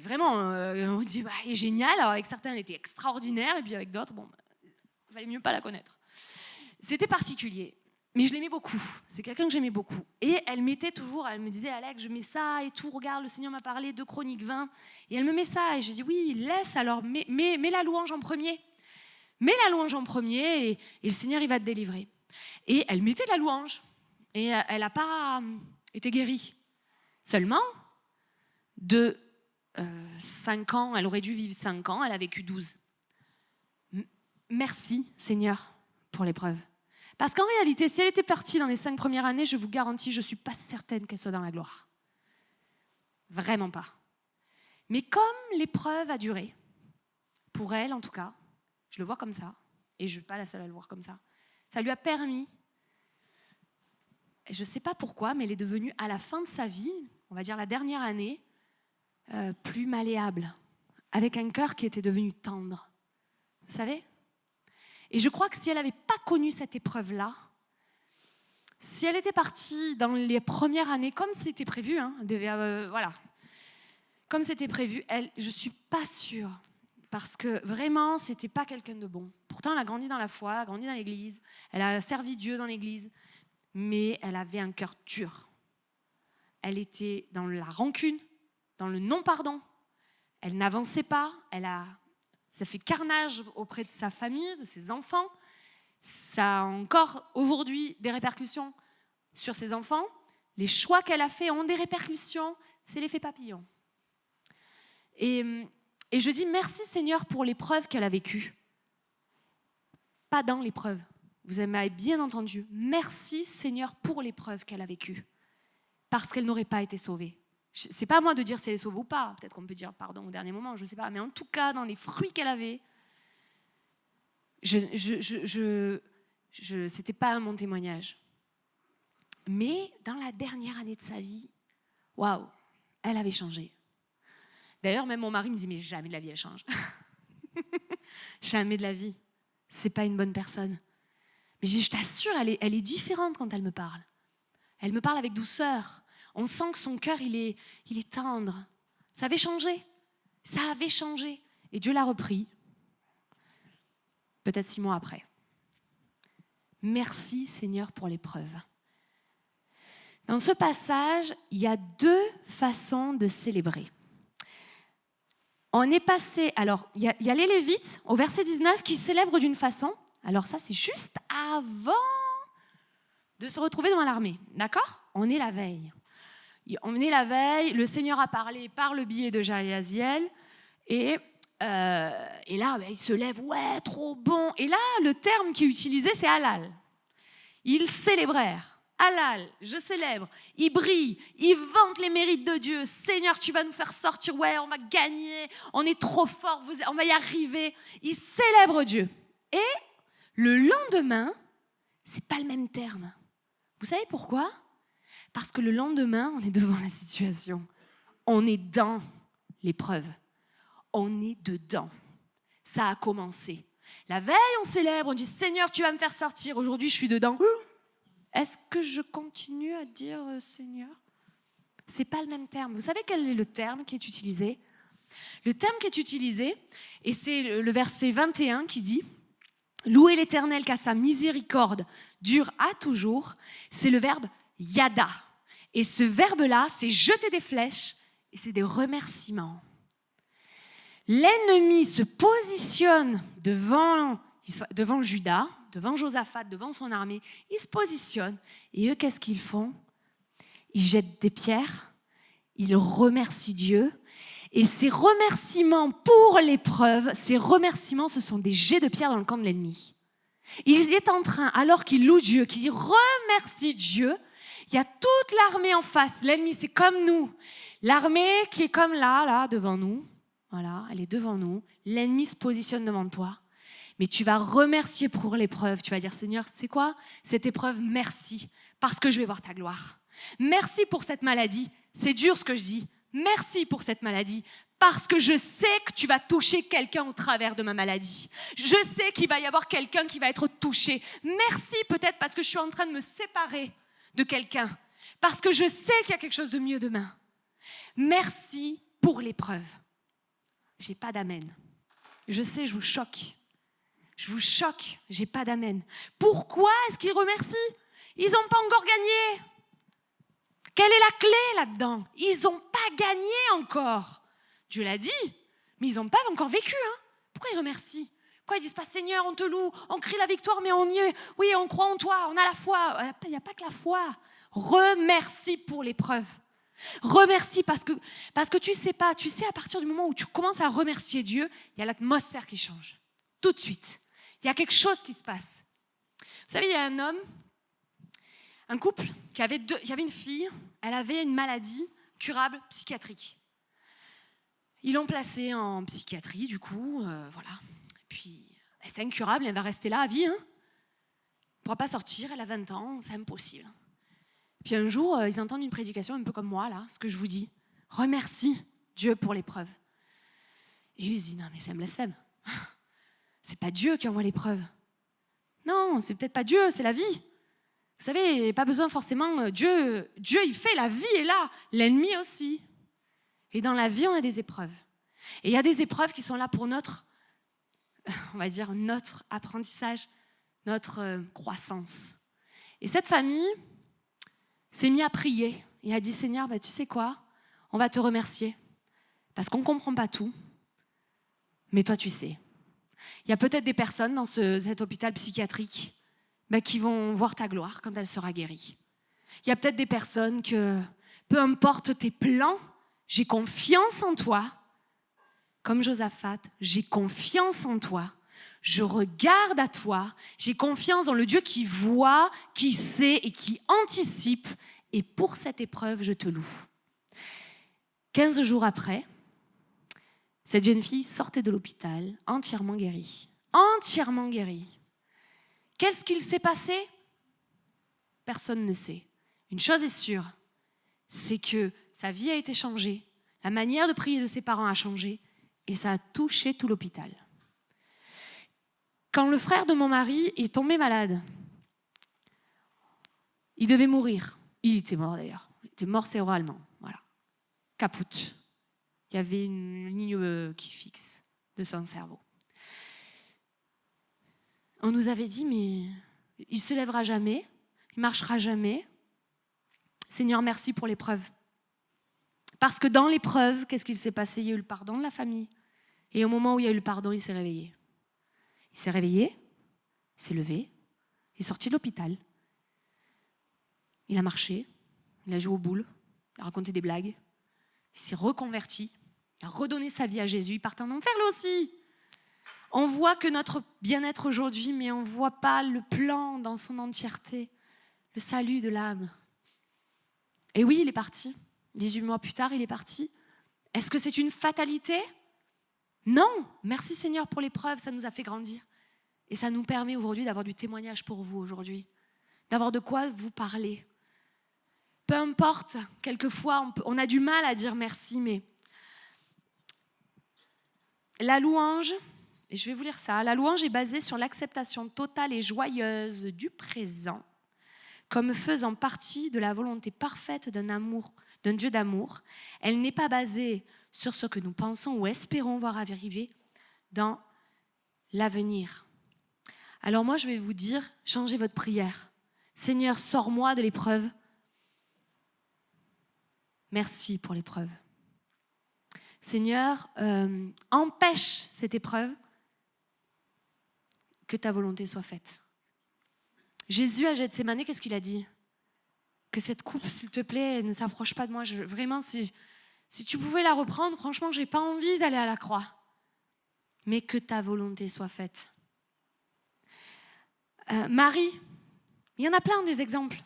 vraiment, on dit, est géniale. Alors, avec certains, elle était extraordinaire. Et puis avec d'autres, il valait mieux pas la connaître. C'était particulier. Mais je l'aimais beaucoup. C'est quelqu'un que j'aimais beaucoup. Et elle me disait, Alex, je mets ça et tout. Regarde, le Seigneur m'a parlé de Chroniques 20. Et elle me met ça. Et je dis, oui, laisse alors, mets la louange en premier. Mets la louange en premier et le Seigneur, il va te délivrer. Et elle mettait de la louange. Et elle n'a pas été guérie. Seulement, de 5 ans, elle aurait dû vivre 5 ans, elle a vécu 12. Merci, Seigneur, pour l'épreuve. Parce qu'en réalité, si elle était partie dans les 5 premières années, je vous garantis, je ne suis pas certaine qu'elle soit dans la gloire. Vraiment pas. Mais comme l'épreuve a duré, pour elle en tout cas, je le vois comme ça, et je ne suis pas la seule à le voir comme ça, ça lui a permis. Et je ne sais pas pourquoi, mais elle est devenue, à la fin de sa vie, on va dire la dernière année, plus malléable, avec un cœur qui était devenu tendre. Vous savez? Et je crois que si elle n'avait pas connu cette épreuve-là, si elle était partie dans les premières années, comme c'était prévu, voilà, comme c'était prévu, je ne suis pas sûre, parce que vraiment, ce n'était pas quelqu'un de bon. Pourtant, elle a grandi dans la foi, elle a grandi dans l'église, elle a servi Dieu dans l'église, mais elle avait un cœur dur. Elle était dans la rancune, dans le non-pardon. Elle n'avançait pas, ça fait carnage auprès de sa famille, de ses enfants. Ça a encore aujourd'hui des répercussions sur ses enfants. Les choix qu'elle a faits ont des répercussions. C'est l'effet papillon. Et je dis merci Seigneur pour l'épreuve qu'elle a vécue. Pas dans l'épreuve. Vous m'avez bien entendu. Merci Seigneur pour l'épreuve qu'elle a vécue. Parce qu'elle n'aurait pas été sauvée. C'est pas à moi de dire si elle est sauvée ou pas. Peut-être qu'on peut dire pardon au dernier moment, je ne sais pas. Mais en tout cas, dans les fruits qu'elle avait, c'était pas mon témoignage. Mais dans la dernière année de sa vie, waouh, elle avait changé. D'ailleurs, même mon mari me dit, mais jamais de la vie elle change. Jamais de la vie. C'est pas une bonne personne. Mais je t'assure, elle est différente quand elle me parle. Elle me parle avec douceur. On sent que son cœur, il est tendre. Ça avait changé. Ça avait changé. Et Dieu l'a repris. Peut-être 6 mois après. Merci Seigneur pour l'épreuve. Dans ce passage, il y a deux façons de célébrer. On est passé, alors il y a les Lévites au verset 19 qui célèbrent d'une façon. Alors ça, c'est juste avant de se retrouver devant l'armée, d'accord ? On est la veille. Le Seigneur a parlé par le biais de Jahaziel et là, il se lève, ouais, trop bon. Et là, le terme qui est utilisé, c'est halal. Ils célébrèrent. Halal, je célèbre. Ils brillent, ils vantent les mérites de Dieu. Seigneur, tu vas nous faire sortir. Ouais, on va gagner. On est trop fort. On va y arriver. Ils célèbrent Dieu. Et le lendemain, c'est pas le même terme. Vous savez pourquoi ? Parce que le lendemain, on est devant la situation. On est dans l'épreuve. On est dedans. Ça a commencé. La veille, on célèbre. On dit, Seigneur, tu vas me faire sortir. Aujourd'hui, je suis dedans. Est-ce que je continue à dire Seigneur ? C'est pas le même terme. Vous savez quel est le terme qui est utilisé ? Le terme qui est utilisé, et c'est le verset 21 qui dit « Louez l'Éternel car sa miséricorde dure à toujours », c'est le verbe « yada ». Et ce verbe-là, c'est jeter des flèches et c'est des remerciements. L'ennemi se positionne devant Juda, devant Josaphat, devant son armée, ils se positionnent. Et eux, qu'est-ce qu'ils font ? Ils jettent des pierres, ils remercient Dieu. Et ces remerciements pour l'épreuve, ces remerciements, ce sont des jets de pierre dans le camp de l'ennemi. Il est en train, alors qu'il loue Dieu, qu'il remercie Dieu, il y a toute l'armée en face. L'ennemi, c'est comme nous. L'armée qui est comme là, devant nous. Voilà, elle est devant nous. L'ennemi se positionne devant toi. Mais tu vas remercier pour l'épreuve. Tu vas dire, Seigneur, c'est quoi ? Cette épreuve, merci, parce que je vais voir ta gloire. Merci pour cette maladie. C'est dur ce que je dis. Merci pour cette maladie, parce que je sais que tu vas toucher quelqu'un au travers de ma maladie. Je sais qu'il va y avoir quelqu'un qui va être touché. Merci peut-être parce que je suis en train de me séparer de quelqu'un, parce que je sais qu'il y a quelque chose de mieux demain. Merci pour l'épreuve. J'ai pas d'amen. Je sais, je vous choque. Je vous choque, j'ai pas d'amen. Pourquoi est-ce qu'ils remercient ? Ils n'ont pas encore gagné. Quelle est la clé là-dedans ? Ils n'ont pas gagné encore. Dieu l'a dit, mais ils n'ont pas encore vécu. Pourquoi ils remercient ? Pourquoi ils disent pas Seigneur, on te loue, on crie la victoire, mais on y est. Oui, on croit en toi, on a la foi. Il n'y a pas que la foi. Remercie pour l'épreuve. Remercie parce que tu sais pas, tu sais à partir du moment où tu commences à remercier Dieu, il y a l'atmosphère qui change. Tout de suite. Il y a quelque chose qui se passe. Vous savez, il y a un couple qui avait une fille, elle avait une maladie curable psychiatrique. Ils l'ont placée en psychiatrie, du coup, voilà. Puis, c'est incurable, elle va rester là à vie. Elle ne pourra pas sortir, elle a 20 ans, c'est impossible. Puis un jour, ils entendent une prédication un peu comme moi, là, ce que je vous dis. Remercie Dieu pour l'épreuve. Et eux, ils se disent, non, mais c'est un blasphème. C'est pas Dieu qui envoie l'épreuve. Non, c'est peut-être pas Dieu, c'est la vie. Vous savez, pas besoin forcément, Dieu, il fait, la vie est là, l'ennemi aussi. Et dans la vie, on a des épreuves. Et il y a des épreuves qui sont là pour notre apprentissage, notre croissance. Et cette famille s'est mise à prier et a dit, Seigneur, tu sais quoi ? On va te remercier parce qu'on ne comprend pas tout, mais toi, tu sais. Il y a peut-être des personnes dans cet hôpital psychiatrique qui vont voir ta gloire quand elle sera guérie. Il y a peut-être des personnes que, peu importe tes plans, j'ai confiance en toi. Comme Josaphat, j'ai confiance en toi. Je regarde à toi. J'ai confiance dans le Dieu qui voit, qui sait et qui anticipe. Et pour cette épreuve, je te loue. 15 jours après, cette jeune fille sortait de l'hôpital entièrement guérie. Entièrement guérie. Qu'est-ce qu'il s'est passé ? Personne ne sait. Une chose est sûre, c'est que sa vie a été changée, la manière de prier de ses parents a changé et ça a touché tout l'hôpital. Quand le frère de mon mari est tombé malade, il devait mourir. Il était mort d'ailleurs. Il était mort cérébralement. Voilà. Caput. Il y avait une ligne qui fixe de son cerveau. On nous avait dit, mais il ne se lèvera jamais, il ne marchera jamais. Seigneur, merci pour l'épreuve. Parce que dans l'épreuve, qu'est-ce qu'il s'est passé? Il y a eu le pardon de la famille. Et au moment où il y a eu le pardon, il s'est réveillé. Il s'est réveillé, il s'est levé, il est sorti de l'hôpital. Il a marché, il a joué aux boules, il a raconté des blagues. Il s'est reconverti, il a redonné sa vie à Jésus. Il partait en enfer lui aussi. On voit que notre bien-être aujourd'hui, mais on ne voit pas le plan dans son entièreté, le salut de l'âme. Et oui, il est parti. 18 mois plus tard, il est parti. Est-ce que c'est une fatalité? Non. Merci Seigneur pour l'épreuve, ça nous a fait grandir. Et ça nous permet aujourd'hui d'avoir du témoignage pour vous aujourd'hui, d'avoir de quoi vous parler. Peu importe, quelquefois, on a du mal à dire merci, mais la louange, et je vais vous lire ça, la louange est basée sur l'acceptation totale et joyeuse du présent, comme faisant partie de la volonté parfaite d'un Dieu d'amour. Elle n'est pas basée sur ce que nous pensons ou espérons voir arriver dans l'avenir. Alors moi, je vais vous dire, changez votre prière. Seigneur, sors-moi de l'épreuve. Merci pour l'épreuve. Seigneur, empêche cette épreuve, que ta volonté soit faite. Jésus à Gethsémani, qu'est-ce qu'il a dit? Que cette coupe, s'il te plaît, ne s'approche pas de moi. Vraiment, si tu pouvais la reprendre, franchement, j'ai pas envie d'aller à la croix. Mais que ta volonté soit faite. Marie, il y en a plein des exemples.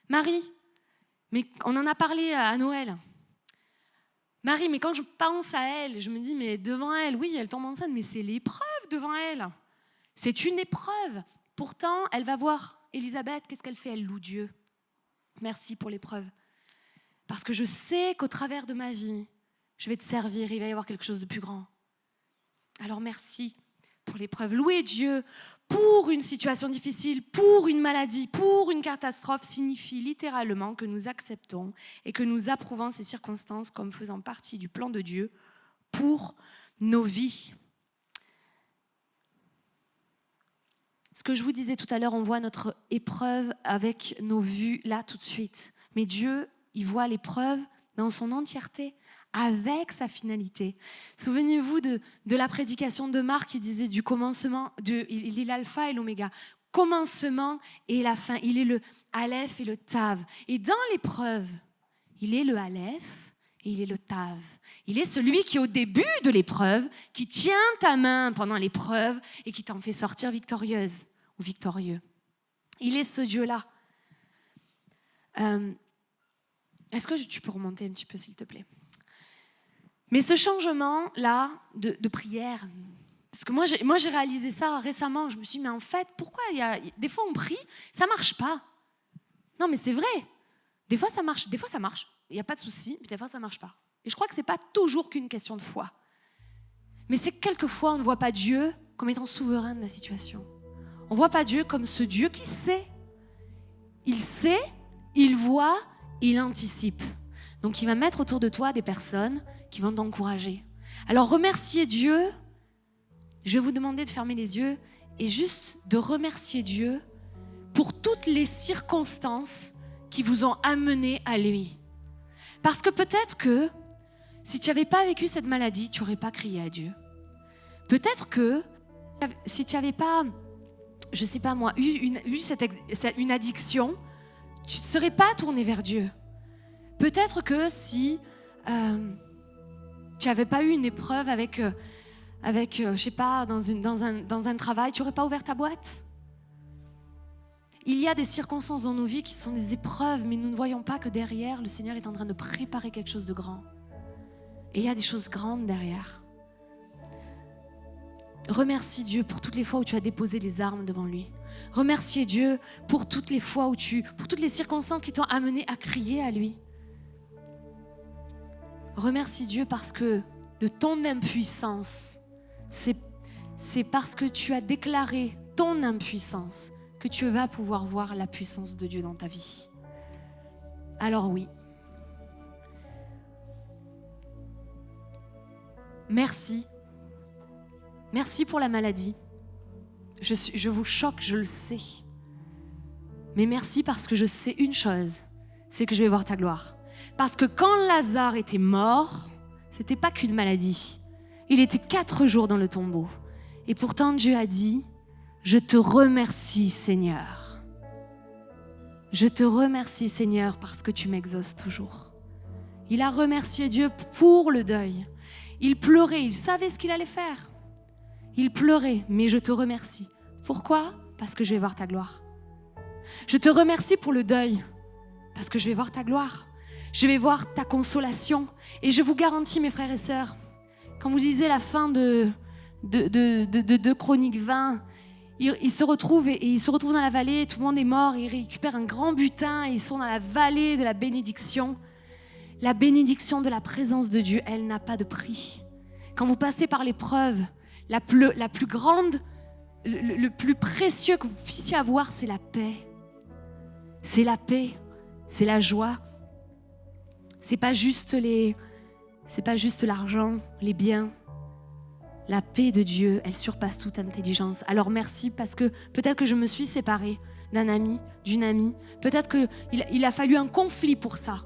Marie, mais on en a parlé à Noël. Marie, mais quand je pense à elle, je me dis, mais devant elle, oui, elle tombe enceinte, mais c'est l'épreuve devant elle. C'est une épreuve. Pourtant, elle va voir Élisabeth, qu'est-ce qu'elle fait? Elle loue Dieu. Merci pour l'épreuve. Parce que je sais qu'au travers de ma vie, je vais te servir, il va y avoir quelque chose de plus grand. Alors merci pour l'épreuve. Louer Dieu pour une situation difficile, pour une maladie, pour une catastrophe, signifie littéralement que nous acceptons et que nous approuvons ces circonstances comme faisant partie du plan de Dieu pour nos vies. Ce que je vous disais tout à l'heure, on voit notre épreuve avec nos vues là tout de suite. Mais Dieu, il voit l'épreuve dans son entièreté, avec sa finalité. Souvenez-vous de la prédication de Marc qui disait du commencement, il est l'alpha et l'oméga. Commencement et la fin. Il est le aleph et le tav. Et dans l'épreuve, il est le aleph et il est le tav. Il est celui qui, au début de l'épreuve, qui tient ta main pendant l'épreuve et qui t'en fait sortir victorieuse ou victorieux. Il est ce Dieu-là. Est-ce que tu peux remonter un petit peu, s'il te plaît? Mais ce changement-là de prière, parce que moi j'ai réalisé ça récemment, je me suis dit, mais en fait, pourquoi des fois on prie, ça ne marche pas? Non, mais c'est vrai. Des fois ça marche, il n'y a pas de souci, mais des fois ça ne marche pas. Et je crois que ce n'est pas toujours qu'une question de foi. Mais c'est que quelquefois on ne voit pas Dieu comme étant souverain de la situation. On ne voit pas Dieu comme ce Dieu qui sait. Il sait, il voit, il anticipe. Donc il va mettre autour de toi des personnes qui vont t'encourager. Alors remercier Dieu, je vais vous demander de fermer les yeux et juste de remercier Dieu pour toutes les circonstances qui vous ont amené à lui. Parce que peut-être que si tu n'avais pas vécu cette maladie, tu n'aurais pas crié à Dieu. Peut-être que si tu n'avais pas, je ne sais pas moi, eu une addiction, tu ne serais pas tourné vers Dieu. Peut-être que si tu n'avais pas eu une épreuve avec je sais pas, dans un travail, tu n'aurais pas ouvert ta boîte. Il y a des circonstances dans nos vies qui sont des épreuves, mais nous ne voyons pas que derrière, le Seigneur est en train de préparer quelque chose de grand. Et il y a des choses grandes derrière. Remercie Dieu pour toutes les fois où tu as déposé les armes devant lui. Remercie Dieu pour toutes les fois pour toutes les circonstances qui t'ont amené à crier à lui. Remercie Dieu parce que de ton impuissance, c'est parce que tu as déclaré ton impuissance que tu vas pouvoir voir la puissance de Dieu dans ta vie. Alors oui. Merci. Merci pour la maladie. Je vous choque, je le sais. Mais merci parce que je sais une chose, c'est que je vais voir ta gloire. Parce que quand Lazare était mort, c'était pas qu'une maladie. Il était 4 jours dans le tombeau. Et pourtant Dieu a dit, je te remercie Seigneur. Je te remercie Seigneur parce que tu m'exauces toujours. Il a remercié Dieu pour le deuil. Il pleurait, il savait ce qu'il allait faire. Il pleurait, mais je te remercie. Pourquoi ? Parce que je vais voir ta gloire. Je te remercie pour le deuil, parce que je vais voir ta gloire. Je vais voir ta consolation. Et je vous garantis, mes frères et sœurs, quand vous lisez la fin de Chroniques 20, ils se retrouvent et ils se retrouvent dans la vallée, tout le monde est mort, ils récupèrent un grand butin et ils sont dans la vallée de la bénédiction. La bénédiction de la présence de Dieu, elle n'a pas de prix. Quand vous passez par l'épreuve, la plus grande, le plus précieux que vous puissiez avoir, c'est la paix. C'est la paix, c'est la joie. C'est pas juste l'argent, les biens. La paix de Dieu, elle surpasse toute intelligence. Alors merci, parce que peut-être que je me suis séparée d'un ami, d'une amie. Peut-être qu'il a fallu un conflit pour ça.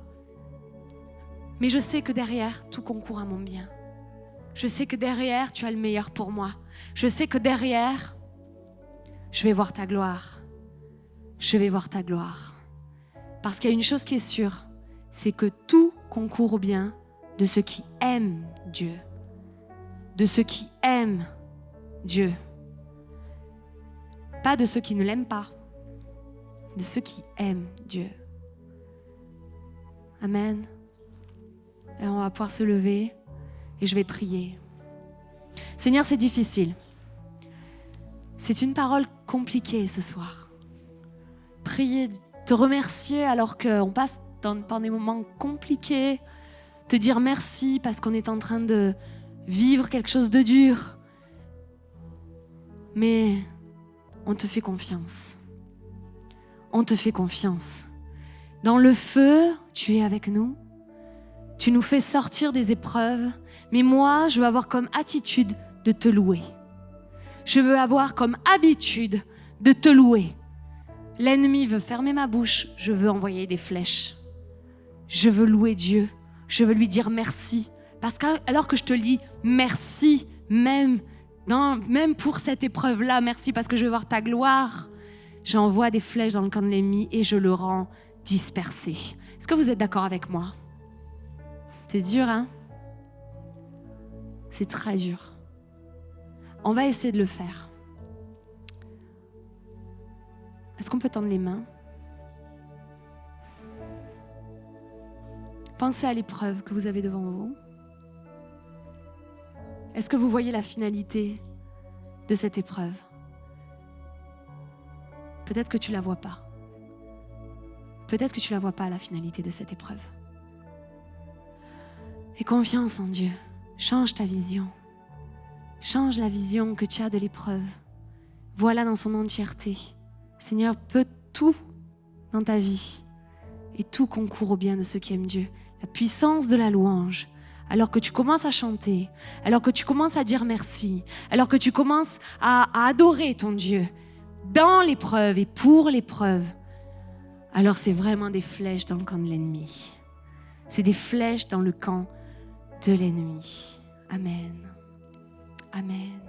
Mais je sais que derrière, tout concourt à mon bien. Je sais que derrière, tu as le meilleur pour moi. Je sais que derrière, je vais voir ta gloire. Je vais voir ta gloire. Parce qu'il y a une chose qui est sûre, c'est que tout concourt au bien de ceux qui aiment Dieu. De ceux qui aiment Dieu. Pas de ceux qui ne l'aiment pas. De ceux qui aiment Dieu. Amen. Et on va pouvoir se lever et je vais prier. Seigneur, c'est difficile. C'est une parole compliquée ce soir. Prier, te remercier alors qu'on passe dans des moments compliqués. Te dire merci parce qu'on est en train de vivre quelque chose de dur. Mais on te fait confiance. On te fait confiance. Dans le feu, tu es avec nous. Tu nous fais sortir des épreuves. Mais moi, je veux avoir comme attitude de te louer. Je veux avoir comme habitude de te louer. L'ennemi veut fermer ma bouche. Je veux envoyer des flèches. Je veux louer Dieu. Je veux lui dire merci. Parce que alors que je te dis merci, même pour cette épreuve-là, merci parce que je veux voir ta gloire, j'envoie des flèches dans le camp de l'ennemi et je le rends dispersé. Est-ce que vous êtes d'accord avec moi ? C'est dur, hein ? C'est très dur. On va essayer de le faire. Est-ce qu'on peut tendre les mains ? Pensez à l'épreuve que vous avez devant vous. Est-ce que vous voyez la finalité de cette épreuve ? Peut-être que tu ne la vois pas. Peut-être que tu ne la vois pas, la finalité de cette épreuve. Aie confiance en Dieu. Change ta vision. Change la vision que tu as de l'épreuve. Vois-la dans son entièreté. Le Seigneur peut tout dans ta vie. Et tout concourt au bien de ceux qui aiment Dieu. La puissance de la louange. Alors que tu commences à chanter, alors que tu commences à dire merci, alors que tu commences à adorer ton Dieu dans l'épreuve et pour l'épreuve, alors c'est vraiment des flèches dans le camp de l'ennemi. C'est des flèches dans le camp de l'ennemi. Amen. Amen.